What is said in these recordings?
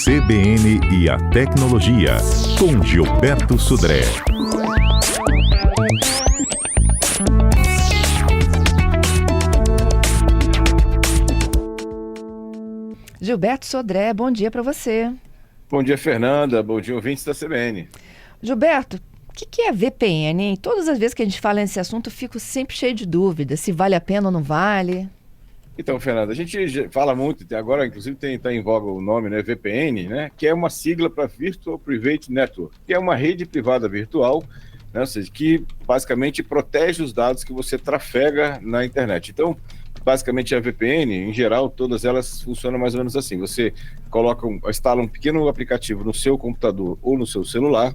CBN e a Tecnologia, com Gilberto Sudré. Gilberto Sodré, bom dia para você. Bom dia, Fernanda. Bom dia, ouvintes da CBN. Gilberto, o que é VPN, hein? Todas as vezes que a gente fala nesse assunto, eu fico sempre cheio de dúvidas, se vale a pena ou não vale. Então, Fernanda, a gente fala muito, agora inclusive está em voga o nome, né, VPN, né, que é uma sigla para Virtual Private Network, que é uma rede privada virtual, né, ou seja, que basicamente protege os dados que você trafega na internet. Então, basicamente a VPN, em geral, todas elas funcionam mais ou menos assim. Você instala um pequeno aplicativo no seu computador ou no seu celular.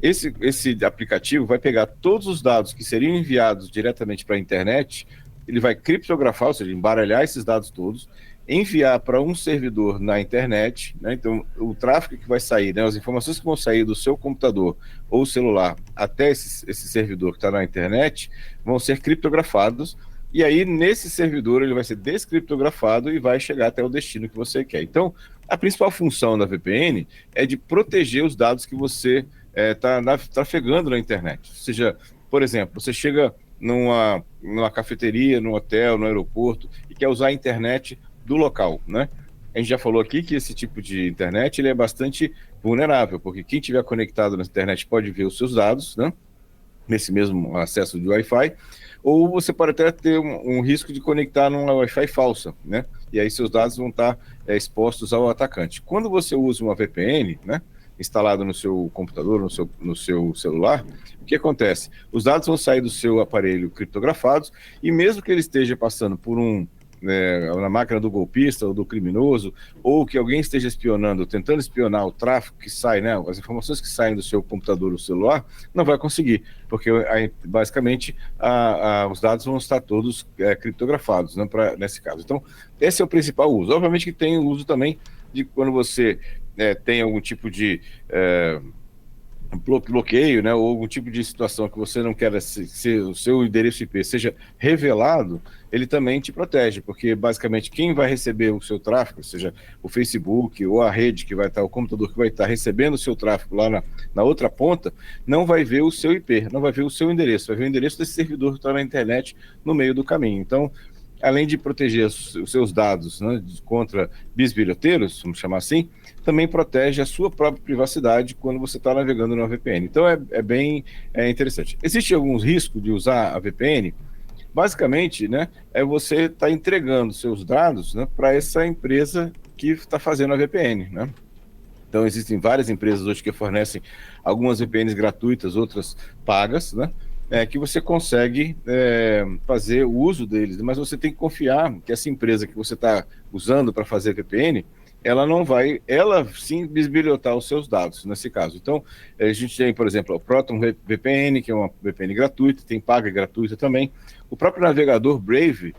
Esse aplicativo vai pegar todos os dados que seriam enviados diretamente para a internet. Ele vai criptografar, ou seja, embaralhar esses dados todos, enviar para um servidor na internet, né? Então, o tráfego que vai sair, né? As informações que vão sair do seu computador ou celular até esse servidor que está na internet vão ser criptografados, e aí nesse servidor ele vai ser descriptografado e vai chegar até o destino que você quer. Então, a principal função da VPN é de proteger os dados que você está trafegando na internet. Ou seja, por exemplo, você chega numa cafeteria, num hotel, no aeroporto, e quer usar a internet do local, né? A gente já falou aqui que esse tipo de internet ele é bastante vulnerável, porque quem estiver conectado na internet pode ver os seus dados, né? Nesse mesmo acesso de Wi-Fi, ou você pode até ter um risco de conectar numa Wi-Fi falsa, né? E aí seus dados vão estar expostos ao atacante. Quando você usa uma VPN, né, instalado no seu computador, no seu celular, o que acontece? Os dados vão sair do seu aparelho criptografados, e mesmo que ele esteja passando por na máquina do golpista ou do criminoso, ou que alguém esteja espionando, tentando espionar o tráfego que sai, né, as informações que saem do seu computador ou celular, não vai conseguir, porque basicamente os dados vão estar todos criptografados, né, nesse caso. Então, esse é o principal uso. Obviamente que tem o uso também de quando você tem algum tipo de bloqueio, né, ou algum tipo de situação que você não quer ser o seu endereço IP seja revelado, ele também te protege, porque basicamente quem vai receber o seu tráfego, seja o Facebook ou a rede que vai estar, o computador que vai estar recebendo o seu tráfego lá na outra ponta, não vai ver o seu IP, não vai ver o seu endereço, vai ver o endereço desse servidor que está na internet no meio do caminho. Então, além de proteger os seus dados, né, contra bisbilhoteiros, vamos chamar assim, também protege a sua própria privacidade quando você está navegando no VPN. Então é bem interessante. Existem alguns riscos de usar a VPN. Basicamente, né, você está entregando seus dados, né, para essa empresa que está fazendo a VPN, né? Então existem várias empresas hoje que fornecem algumas VPNs gratuitas, outras pagas, né? Que você consegue fazer o uso deles, mas você tem que confiar que essa empresa que você está usando para fazer VPN, ela não vai, ela sim, bisbilhotar os seus dados, nesse caso. Então, a gente tem, por exemplo, o Proton VPN, que é uma VPN gratuita, tem paga e gratuita também. O próprio navegador Brave,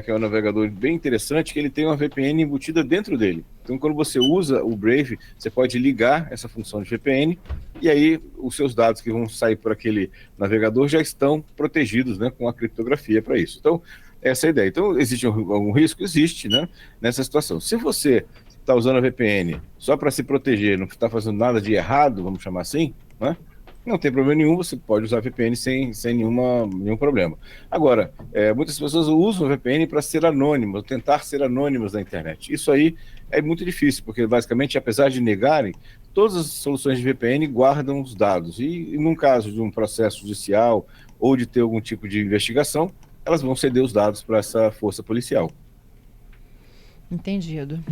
que é um navegador bem interessante, que ele tem uma VPN embutida dentro dele. Então, quando você usa o Brave, você pode ligar essa função de VPN, e aí os seus dados que vão sair por aquele navegador já estão protegidos, né, com a criptografia para isso. Então, essa é a ideia. Então, existe algum risco? Existe, né, nessa situação. Se você está usando a VPN só para se proteger, não está fazendo nada de errado, vamos chamar assim, né? Não tem problema nenhum, você pode usar VPN sem nenhum problema. Agora, muitas pessoas usam a VPN para ser anônimas, tentar ser anônimas na internet. Isso aí é muito difícil, porque basicamente, apesar de negarem, todas as soluções de VPN guardam os dados. E num caso de um processo judicial ou de ter algum tipo de investigação, elas vão ceder os dados para essa força policial. Entendido.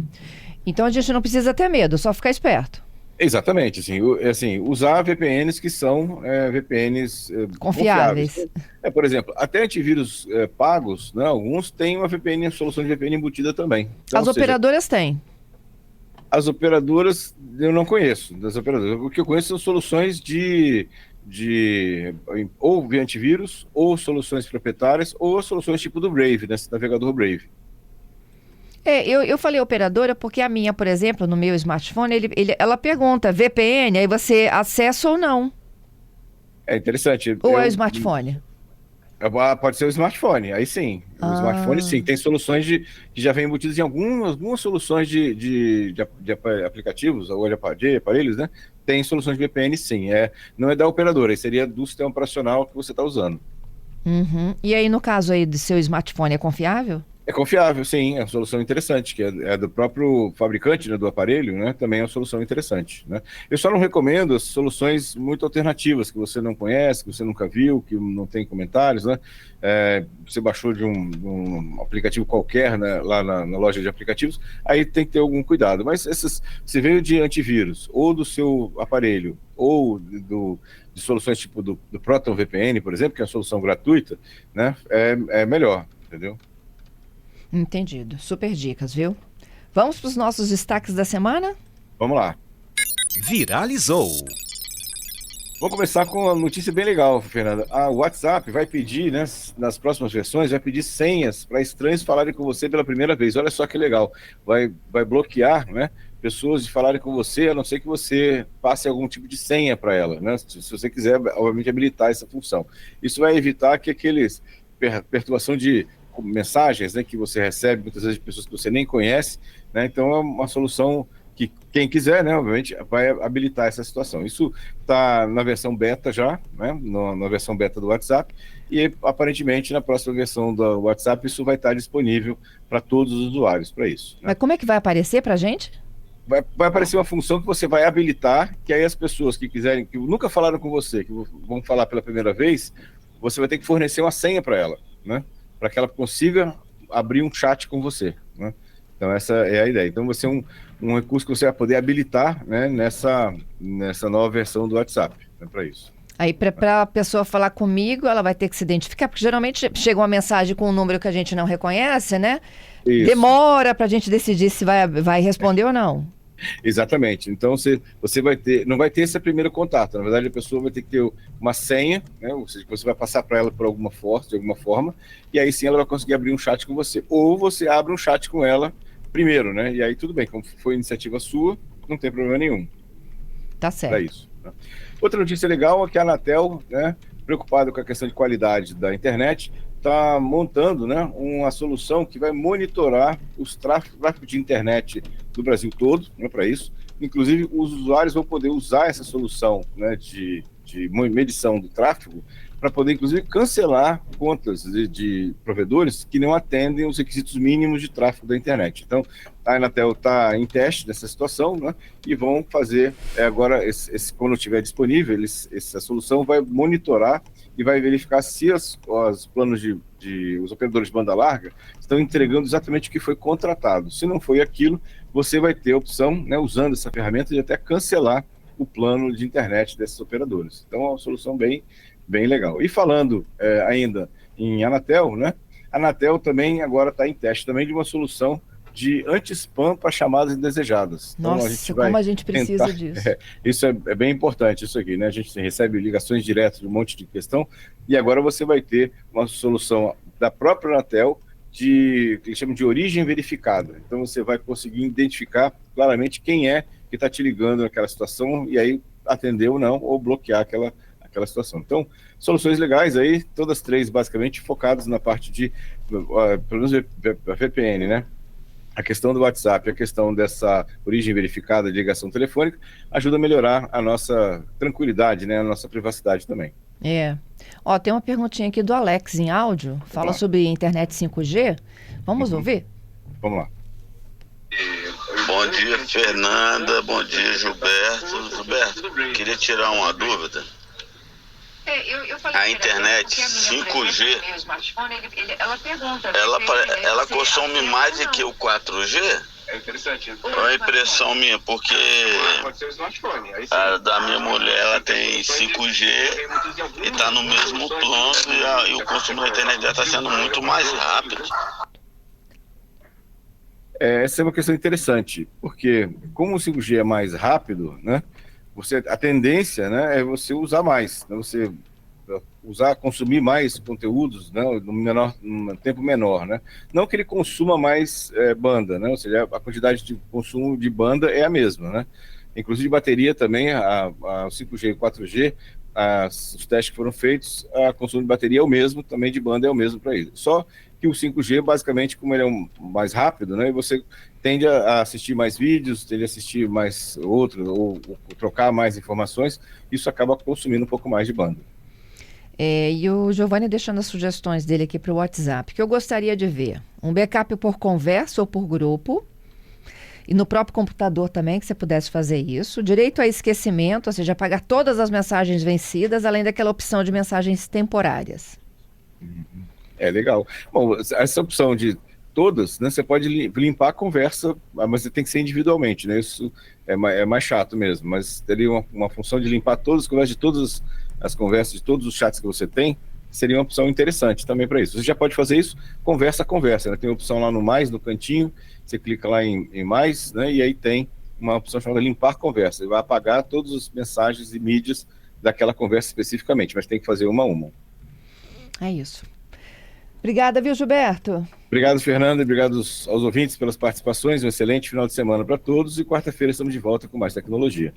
Então a gente não precisa ter medo, só ficar esperto. Exatamente, assim, usar VPNs que são VPNs confiáveis. Por exemplo, até antivírus pagos, né, alguns têm uma VPN, solução de VPN embutida também. Então, as operadoras têm? As operadoras, eu não conheço, das operadoras. O que eu conheço são soluções ou de antivírus, ou soluções proprietárias, ou soluções tipo do Brave, nesse navegador Brave. Eu falei operadora porque a minha, por exemplo, no meu smartphone, ela pergunta VPN, aí você acessa ou não. É interessante. Ou é o smartphone? Pode ser o smartphone, aí sim. O smartphone, sim. Tem soluções que já vem embutidas em algumas soluções de aplicativos ou de aparelhos, né? Tem soluções de VPN, sim. Não é da operadora, aí seria do sistema operacional que você está usando. Uhum. E aí, no caso aí do seu smartphone, é confiável? É confiável, sim, é uma solução interessante, que é do próprio fabricante, né, do aparelho, né, também é uma solução interessante, né. Eu só não recomendo as soluções muito alternativas, que você não conhece, que você nunca viu, que não tem comentários, né, você baixou de um aplicativo qualquer, né, lá na loja de aplicativos, aí tem que ter algum cuidado, mas se veio de antivírus, ou do seu aparelho, ou de soluções tipo do Proton VPN, por exemplo, que é uma solução gratuita, né, é melhor, entendeu? Entendido. Super dicas, viu? Vamos para os nossos destaques da semana? Vamos lá. Viralizou. Vou começar com uma notícia bem legal, Fernanda. A WhatsApp vai pedir, né, nas próximas versões, vai pedir senhas para estranhos falarem com você pela primeira vez. Olha só que legal. Vai bloquear, né, pessoas de falarem com você, a não ser que você passe algum tipo de senha para ela, né? Se você quiser, obviamente, habilitar essa função. Isso vai evitar que aqueles perturbação de mensagens, né, que você recebe muitas vezes de pessoas que você nem conhece, né? Então é uma solução que quem quiser, né, obviamente, vai habilitar essa situação. Isso está na versão beta já, né, na versão beta do WhatsApp, e aparentemente na próxima versão do WhatsApp isso vai estar disponível para todos os usuários para isso, né? Mas como é que vai aparecer para a gente? Vai aparecer uma função que você vai habilitar, que aí as pessoas que quiserem, que nunca falaram com você, que vão falar pela primeira vez, você vai ter que fornecer uma senha para ela, né, para que ela consiga abrir um chat com você, né? Então essa é a ideia. Então vai ser um recurso que você vai poder habilitar, né, nessa nova versão do WhatsApp, né, para isso. Aí, para a pessoa falar comigo, ela vai ter que se identificar, porque geralmente chega uma mensagem com um número que a gente não reconhece, né? Isso. Demora para a gente decidir se vai responder ou não. Exatamente. Então você vai ter, não vai ter esse primeiro contato. Na verdade, a pessoa vai ter que ter uma senha, né? Ou seja, você vai passar para ela por de alguma forma, e aí sim ela vai conseguir abrir um chat com você. Ou você abre um chat com ela primeiro, né? E aí tudo bem, como foi iniciativa sua, não tem problema nenhum. Tá certo. Para isso, né? Outra notícia legal é que a Anatel, né, preocupada com a questão de qualidade da internet, está montando, né, uma solução que vai monitorar os tráfego de internet do Brasil todo, né, para isso. Inclusive, os usuários vão poder usar essa solução, né, de medição do tráfego para poder, inclusive, cancelar contas de provedores que não atendem os requisitos mínimos de tráfego da internet. Então, a Anatel está em teste nessa situação, né, e vão fazer, agora, quando estiver disponível, essa solução vai monitorar e vai verificar se os planos os operadores de banda larga estão entregando exatamente o que foi contratado. Se não foi aquilo, você vai ter a opção, né, usando essa ferramenta, de até cancelar o plano de internet desses operadores. Então, é uma solução bem legal. E falando ainda em Anatel, né? A Anatel também agora está em teste também de uma solução de anti-spam para chamadas indesejadas. Então, Nossa, como a gente precisa disso. Isso é bem importante, isso aqui, né? A gente recebe ligações diretas de um monte de questão, e agora você vai ter uma solução da própria Anatel que eles chamam de origem verificada. Então você vai conseguir identificar claramente quem é que está te ligando naquela situação, e aí atender ou não, ou bloquear aquela situação. Então, soluções legais aí, todas três basicamente focadas na parte de, pelo menos a VPN, né? A questão do WhatsApp, a questão dessa origem verificada de ligação telefônica, ajuda a melhorar a nossa tranquilidade, né? A nossa privacidade também. Ó, tem uma perguntinha aqui do Alex em áudio, fala sobre internet 5G. Vamos ouvir? Vamos lá. Bom dia, Fernanda. Bom dia, Gilberto. Gilberto, queria tirar uma dúvida. A internet 5G, ela consome mais do que o 4G? É interessante. É a impressão minha, porque pode ser o smartphone. Aí sim. a da minha mulher, ela tem 5G e está no mesmo plano, e o consumo da internet dela está sendo muito mais rápido. Essa é uma questão interessante, porque como o 5G é mais rápido, né? A tendência, né, é você usar mais, né, você consumir mais conteúdos, né, num tempo menor, né? Não que ele consuma mais banda, né? Ou seja, a quantidade de consumo de banda é a mesma, né? Inclusive de bateria também, a 5G e 4G os testes que foram feitos, a consumo de bateria é o mesmo, também de banda é o mesmo para ele. Só que o 5G, basicamente, como ele é mais rápido, né, você tende a assistir mais vídeos, tende a assistir mais outros, ou trocar mais informações, isso acaba consumindo um pouco mais de banda. E o Giovanni deixando as sugestões dele aqui para o WhatsApp, que eu gostaria de ver um backup por conversa ou por grupo, e no próprio computador também, que você pudesse fazer isso. Direito a esquecimento, ou seja, apagar todas as mensagens vencidas, além daquela opção de mensagens temporárias. É legal. Bom, essa opção de todas, né, você pode limpar a conversa, mas você tem que ser individualmente, né? Isso é mais chato mesmo, mas teria uma função de limpar todas as conversas de todas as conversas, de todos os chats que você tem, seria uma opção interessante também para isso. Você já pode fazer isso conversa a conversa, né? Tem a opção lá no mais, no cantinho, você clica lá em mais, né? E aí tem uma opção chamada limpar conversa, e vai apagar todas as mensagens e mídias daquela conversa especificamente, mas tem que fazer uma a uma. É isso. Obrigada, viu, Gilberto? Obrigado, Fernanda, e obrigado aos ouvintes pelas participações. Um excelente final de semana para todos, e quarta-feira estamos de volta com mais tecnologia.